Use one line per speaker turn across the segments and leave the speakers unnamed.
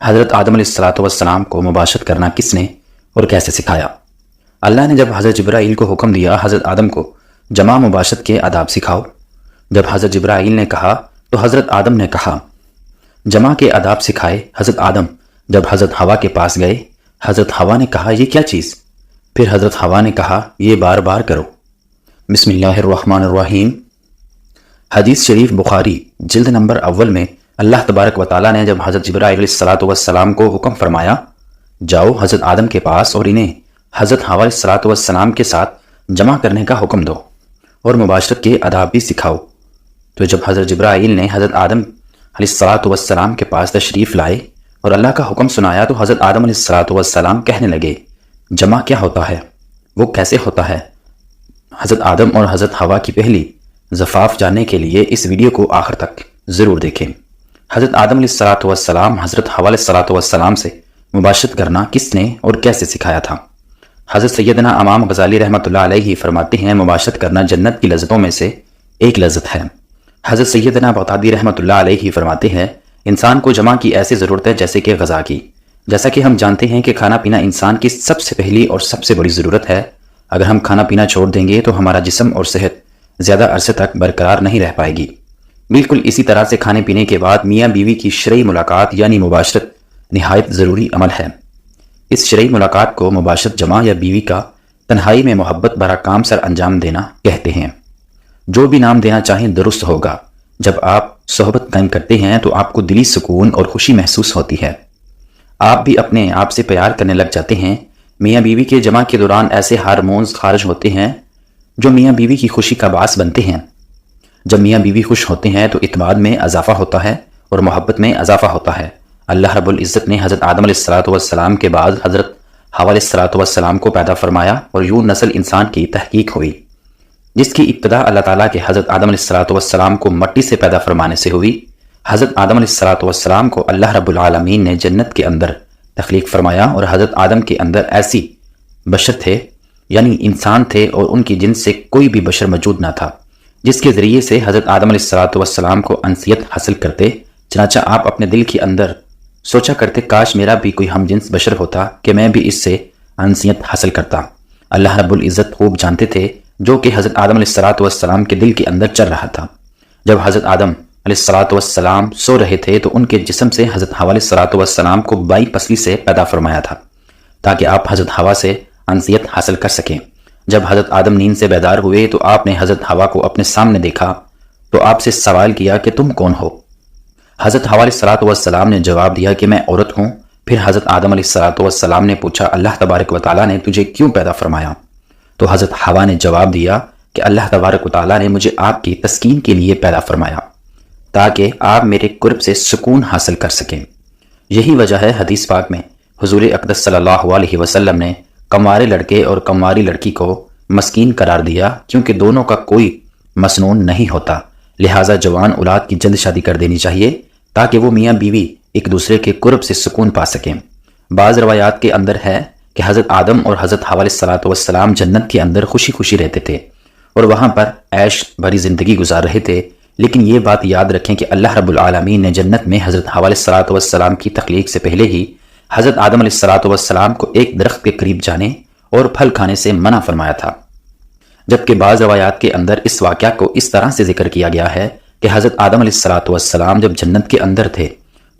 حضرت آدم علیہ السلام کو مباشرت کرنا کس نے اور کیسے سکھایا؟ اللہ نے جب حضرت جبرائیل کو حکم دیا حضرت آدم کو جمع مباشرت کے آداب سکھاؤ۔ جب حضرت جبرائیل نے کہا تو حضرت آدم نے کہا جمع کے آداب سکھائے۔ حضرت آدم جب حضرت حوا کے پاس گئے، حضرت حوا نے کہا یہ کیا چیز؟ پھر حضرت حوا نے کہا یہ بار بار کرو۔ بسم اللہ الرحمن الرحیم۔ حدیث شریف بخاری جلد نمبر اول میں اللہ تبارک و تعالیٰ نے جب حضرت جبرائیل علیہ السلام کو حکم فرمایا جاؤ حضرت آدم کے پاس اور انہیں حضرت حوا علیہ السلام کے ساتھ جمع کرنے کا حکم دو اور مباشرت کے آداب بھی سکھاؤ، تو جب حضرت جبرائیل نے حضرت آدم علیہ السلام کے پاس تشریف لائے اور اللہ کا حکم سنایا تو حضرت آدم علیہ السلام کہنے لگے جمع کیا ہوتا ہے، وہ کیسے ہوتا ہے؟ حضرت آدم اور حضرت حوا کی پہلی زفاف جاننے کے لیے اس ویڈیو کو آخر تک ضرور دیکھیں۔ حضرت آدم علیہ السلام حضرت حوا علیہ السلام سے مباشرت کرنا کس نے اور کیسے سکھایا تھا؟ حضرت سیدنا امام غزالی رحمۃ اللہ علیہ فرماتے ہیں مباشرت کرنا جنت کی لذتوں میں سے ایک لذت ہے۔ حضرت سیدنا بغدادی رحمۃ اللہ علیہ فرماتے ہیں انسان کو جمع کی ایسی ضرورت ہے جیسے کہ غذا کی۔ جیسا کہ ہم جانتے ہیں کہ کھانا پینا انسان کی سب سے پہلی اور سب سے بڑی ضرورت ہے۔ اگر ہم کھانا پینا چھوڑ دیں گے تو ہمارا جسم اور صحت زیادہ عرصے تک برقرار نہیں رہ پائے گی۔ بالکل اسی طرح سے کھانے پینے کے بعد میاں بیوی کی شرعی ملاقات یعنی مباشرت نہایت ضروری عمل ہے۔ اس شرعی ملاقات کو مباشرت جمع یا بیوی کا تنہائی میں محبت بھرا کام سر انجام دینا کہتے ہیں۔ جو بھی نام دینا چاہیں درست ہوگا۔ جب آپ صحبت قائم کرتے ہیں تو آپ کو دلی سکون اور خوشی محسوس ہوتی ہے، آپ بھی اپنے آپ سے پیار کرنے لگ جاتے ہیں۔ میاں بیوی کے جمع کے دوران ایسے ہارمونز خارج ہوتے ہیں جو میاں بیوی کی خوشی کا باعث بنتے ہیں۔ جب میاں بیوی خوش ہوتے ہیں تو اعتماد میں اضافہ ہوتا ہے اور محبت میں اضافہ ہوتا ہے۔ اللہ رب العزت نے حضرت آدم علیہ السلام کے بعد حضرت حوا علیہ السلام کو پیدا فرمایا اور یوں نسل انسان کی تحقیق ہوئی، جس کی ابتدا اللہ تعالیٰ کے حضرت آدم علیہ السلام کو مٹی سے پیدا فرمانے سے ہوئی۔ حضرت آدم علیہ السلام کو اللہ رب العالمین نے جنت کے اندر تخلیق فرمایا اور حضرت آدم کے اندر ایسی بشر تھے یعنی انسان تھے اور ان کی جنس سے کوئی بھی بشر موجود نہ تھا جس کے ذریعے سے حضرت آدم علیہ السلام کو انسیت حاصل کرتے۔ چنانچہ آپ اپنے دل کے اندر سوچا کرتے کاش میرا بھی کوئی ہم جنس بشر ہوتا کہ میں بھی اس سے انسیت حاصل کرتا۔ اللہ رب العزت خوب جانتے تھے جو کہ حضرت آدم علیہ السلام کے دل کے اندر چل رہا تھا۔ جب حضرت آدم علیہ السلام سو رہے تھے تو ان کے جسم سے حضرت حوا علیہ السلام کو بائی پسلی سے پیدا فرمایا تھا تاکہ آپ حضرت حوا سے انسیت حاصل کر سکیں۔ جب حضرت آدم نیند سے بیدار ہوئے تو آپ نے حضرت حوا کو اپنے سامنے دیکھا تو آپ سے سوال کیا کہ تم کون ہو؟ حضرت حوا علیہ السلام نے جواب دیا کہ میں عورت ہوں۔ پھر حضرت آدم علیہ السلام نے پوچھا اللہ تبارک و تعالیٰ نے تجھے کیوں پیدا فرمایا؟ تو حضرت حوا نے جواب دیا کہ اللہ تبارک و تعالیٰ نے مجھے آپ کی تسکین کے لیے پیدا فرمایا تاکہ آپ میرے قرب سے سکون حاصل کر سکیں۔ یہی وجہ ہے حدیث پاک میں حضور اقدس صلی اللہ علیہ وسلم نے کموارے لڑکے اور کمواری لڑکی کو مسکین قرار دیا کیونکہ دونوں کا کوئی مسنون نہیں ہوتا، لہٰذا جوان اولاد کی جلد شادی کر دینی چاہیے تاکہ وہ میاں بیوی ایک دوسرے کے قرب سے سکون پا سکیں۔ بعض روایات کے اندر ہے کہ حضرت آدم اور حضرت حوا علیہ السلام جنت کے اندر خوشی خوشی رہتے تھے اور وہاں پر عیش بھری زندگی گزار رہے تھے، لیکن یہ بات یاد رکھیں کہ اللہ رب العالمین نے جنت میں حضرت حوا علیہ السلام کی تخلیق سے پہلے ہی حضرت آدم علیہ السلام کو ایک درخت کے قریب جانے اور پھل کھانے سے منع فرمایا تھا، جبکہ بعض روایات کے اندر اس واقعہ کو اس طرح سے ذکر کیا گیا ہے کہ حضرت آدم علیہ السلام جب جنت کے اندر تھے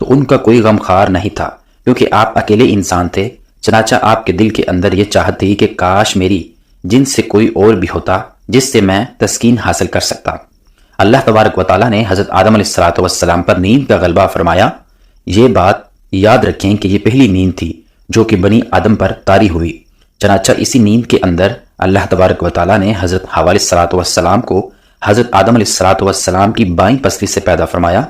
تو ان کا کوئی غم خار نہیں تھا کیونکہ آپ اکیلے انسان تھے۔ چنانچہ آپ کے دل کے اندر یہ چاہت تھی کہ کاش میری جنس سے کوئی اور بھی ہوتا جس سے میں تسکین حاصل کر سکتا۔ اللہ تبارک و تعالیٰ نے حضرت آدم علیہ السلام پر نیند کا غلبہ فرمایا۔ یہ بات یاد رکھیں کہ یہ پہلی نیند تھی جو کہ بنی آدم پر طاری ہوئی۔ چنانچہ اسی نیند کے اندر اللہ تبارک و تعالیٰ نے حضرت حوا علیہ السلام کو حضرت آدم علیہ السلام کی بائیں پسلی سے پیدا فرمایا۔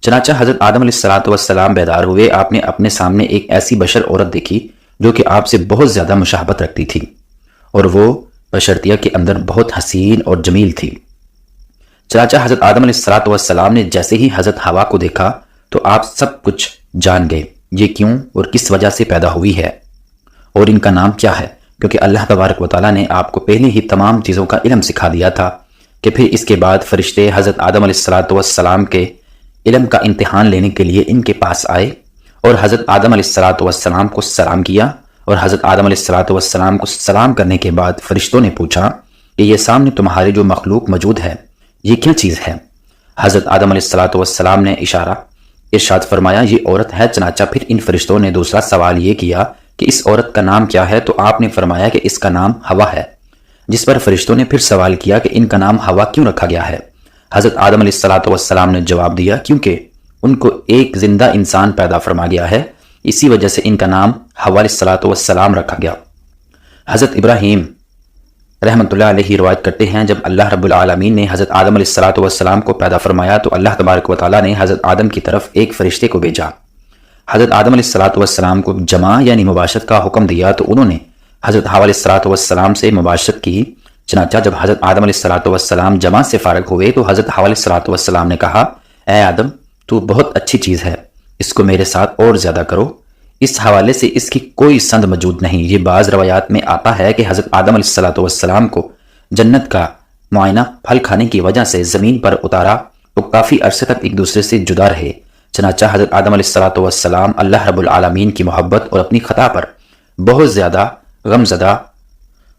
چنانچہ حضرت آدم علیہ السلام بیدار ہوئے، آپ نے اپنے سامنے ایک ایسی بشر عورت دیکھی جو کہ آپ سے بہت زیادہ مشابہت رکھتی تھی اور وہ بشرطیہ کے اندر بہت حسین اور جمیل تھی۔ چنانچہ حضرت آدم علیہ السلام نے جیسے ہی حضرت حوا کو دیکھا تو آپ سب کچھ جان گئے یہ کیوں اور کس وجہ سے پیدا ہوئی ہے اور ان کا نام کیا ہے، کیونکہ اللہ تبارک و تعالیٰ نے آپ کو پہلے ہی تمام چیزوں کا علم سکھا دیا تھا کہ پھر اس کے بعد فرشتے حضرت آدم علیہ السلام کے علم کا امتحان لینے کے لیے ان کے پاس آئے اور حضرت آدم علیہ السلام کو سلام کیا، اور حضرت آدم علیہ السلام کو سلام کرنے کے بعد فرشتوں نے پوچھا کہ یہ سامنے تمہارے جو مخلوق موجود ہے یہ کیا چیز ہے؟ حضرت آدم علیہ السلام نے ارشاد فرمایا یہ عورت ہے۔ چنانچہ پھر ان فرشتوں نے دوسرا سوال یہ کیا کہ اس عورت کا نام کیا ہے؟ تو آپ نے فرمایا کہ اس کا نام ہوا ہے، جس پر فرشتوں نے پھر سوال کیا کہ ان کا نام ہوا کیوں رکھا گیا ہے؟ حضرت آدم علیہ السلام نے جواب دیا کیونکہ ان کو ایک زندہ انسان پیدا فرما گیا ہے، اسی وجہ سے ان کا نام ہوا علیہ السلام رکھا گیا۔ حضرت ابراہیم رحمۃ اللہ علیہ روایت کرتے ہیں جب اللہ رب العالمین نے حضرت آدم علیہ السلام کو پیدا فرمایا تو اللہ تبارک و تعالیٰ نے حضرت آدم کی طرف ایک فرشتے کو بھیجا۔ حضرت آدم علیہ السلام کو جماع یعنی مباشرت کا حکم دیا تو انہوں نے حضرت حوا علیہ السلام سے مباشرت کی۔ چنانچہ جب حضرت آدم علیہ السلام جماع سے فارغ ہوئے تو حضرت حوا علیہ السلام نے کہا اے آدم تو بہت اچھی چیز ہے، اس کو میرے ساتھ اور زیادہ کرو۔ اس حوالے سے اس کی کوئی سند موجود نہیں۔ یہ بعض روایات میں آتا ہے کہ حضرت آدم علیہ السلام کو جنت کا معائنہ پھل کھانے کی وجہ سے زمین پر اتارا تو کافی عرصے تک ایک دوسرے سے جدا رہے۔ چنانچہ حضرت آدم علیہ السلام اللہ رب العالمین کی محبت اور اپنی خطا پر بہت زیادہ غم زدہ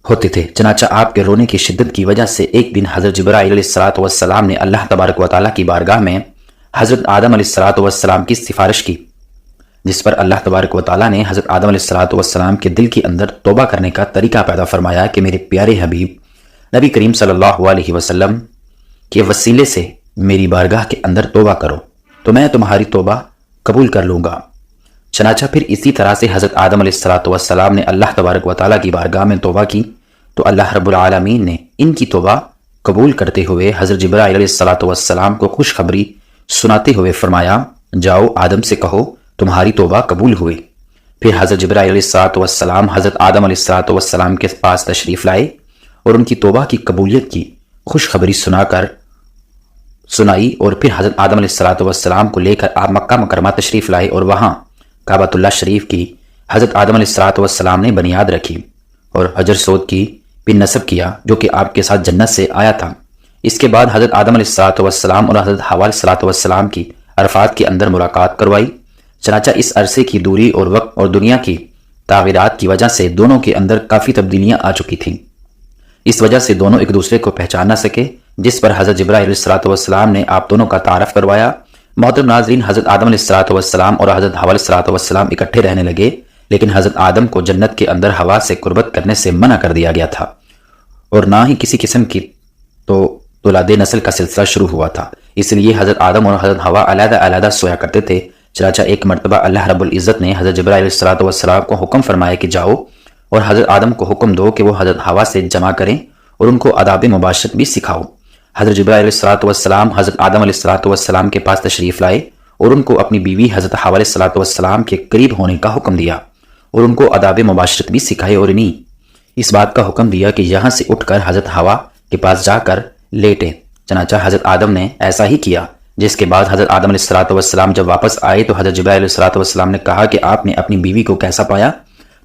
ہوتے تھے۔ چنانچہ آپ کے رونے کی شدت کی وجہ سے ایک دن حضرت جبرائیل علیہ السلام نے اللہ تبارک و تعالیٰ کی بارگاہ میں حضرت آدم علیہ السلام کی سفارش کی، جس پر اللہ تبارک و تعالیٰ نے حضرت آدم علیہ السلام کے دل کے اندر توبہ کرنے کا طریقہ پیدا فرمایا کہ میرے پیارے حبیب نبی کریم صلی اللہ علیہ وسلم کے وسیلے سے میری بارگاہ کے اندر توبہ کرو تو میں تمہاری توبہ قبول کر لوں گا۔ چنانچہ پھر اسی طرح سے حضرت آدم علیہ السلام نے اللہ تبارک و تعالیٰ کی بارگاہ میں توبہ کی تو اللہ رب العالمین نے ان کی توبہ قبول کرتے ہوئے حضرت جبرائیل علیہ السلام کو خوشخبری سناتے ہوئے فرمایا جاؤ آدم سے کہو تمہاری توبہ قبول ہوئی۔ پھر حضرت جبرائیل علیہ السلام حضرت آدم علیہ السلام کے پاس تشریف لائے اور ان کی توبہ کی قبولیت کی خوشخبری سنائی اور پھر حضرت آدم علیہ السلام کو لے کر آپ مکہ مکرمہ تشریف لائے اور وہاں کعبۃ اللہ شریف کی حضرت آدم علیہ السلام نے بنیاد رکھی اور حجر سود کی بھی نصب کیا جو کہ آپ کے ساتھ جنت سے آیا تھا۔ اس کے بعد حضرت آدم علیہ السلام اور حضرت حوا علیہ السلام کی عرفات کے اندر ملاقات کروائی۔ چنانچہ اس عرصے کی دوری اور وقت اور دنیا کی تغیرات کی وجہ سے دونوں کے اندر کافی تبدیلیاں آ چکی تھیں، اس وجہ سے دونوں ایک دوسرے کو پہچان نہ سکے، جس پر حضرت جبرائیل علیہ السلام نے آپ دونوں کا تعارف کروایا۔ محترم ناظرین، حضرت آدم علیہ السلام اور حضرت حوا علیہ السلام اکٹھے رہنے لگے، لیکن حضرت آدم کو جنت کے اندر ہوا سے قربت کرنے سے منع کر دیا گیا تھا اور نہ ہی کسی قسم کی اولاد نسل کا سلسلہ شروع ہوا تھا، اس لیے حضرت آدم اور حضرت حوا علیحدہ علیحدہ سویا کرتے تھے۔ چنانچہ ایک مرتبہ اللہ رب العزت نے حضرت جبرائیل علیہ السلام کو حکم فرمایا کہ جاؤ اور حضرت آدم کو حکم دو کہ وہ حضرت حوا سے جمع کریں اور ان کو آداب مباشرت بھی سکھاؤ۔ حضرت جبرائیل علیہ السلام حضرت آدم علیہ السلام کے پاس تشریف لائے اور ان کو اپنی بیوی حضرت حوا علیہ السلام کے قریب ہونے کا حکم دیا اور ان کو آداب مباشرت بھی سکھائے اور انہیں اس بات کا حکم دیا کہ یہاں سے اٹھ کر حضرت حوا کے پاس جا کر لیٹیں۔ چنانچہ حضرت آدم نے ایسا ہی کیا، جس کے بعد حضرت آدم علیہ السلام جب واپس آئے تو حضرت جبرائیل علیہ السلام نے کہا کہ آپ نے اپنی بیوی کو کیسا پایا؟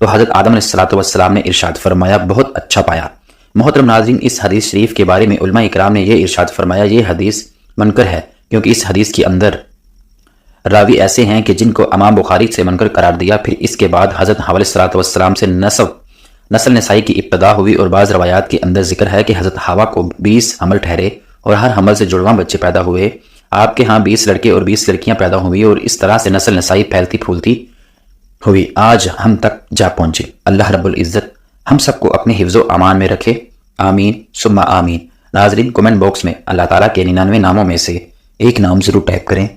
تو حضرت آدم علیہ السلام نے ارشاد فرمایا بہت اچھا پایا۔ محترم ناظرین، اس حدیث شریف کے بارے میں علماء اکرام نے یہ ارشاد فرمایا یہ حدیث منکر ہے، کیونکہ اس حدیث کے اندر راوی ایسے ہیں کہ جن کو امام بخاری سے منکر قرار دیا۔ پھر اس کے بعد حضرت حوا علیہ السلام سے نسل نسائی کی ابتدا ہوئی اور بعض روایات کے اندر ذکر ہے کہ حضرت حوا کو 20 حمل ٹھہرے اور ہر حمل سے جڑواں بچے پیدا ہوئے۔ آپ کے ہاں 20 لڑکے اور 20 لڑکیاں پیدا ہوئی اور اس طرح سے نسل نسائی پھیلتی پھولتی ہوئی آج ہم تک جا پہنچے۔ اللہ رب العزت ہم سب کو اپنے حفظ و امان میں رکھے، آمین ثم آمین۔ ناظرین، کمنٹ باکس میں اللہ تعالیٰ کے 99 ناموں میں سے ایک نام ضرور ٹائپ کریں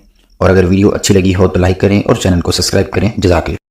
اور اگر ویڈیو اچھی لگی ہو تو لائک کریں اور چینل کو سبسکرائب کریں۔ جزاک اللہ۔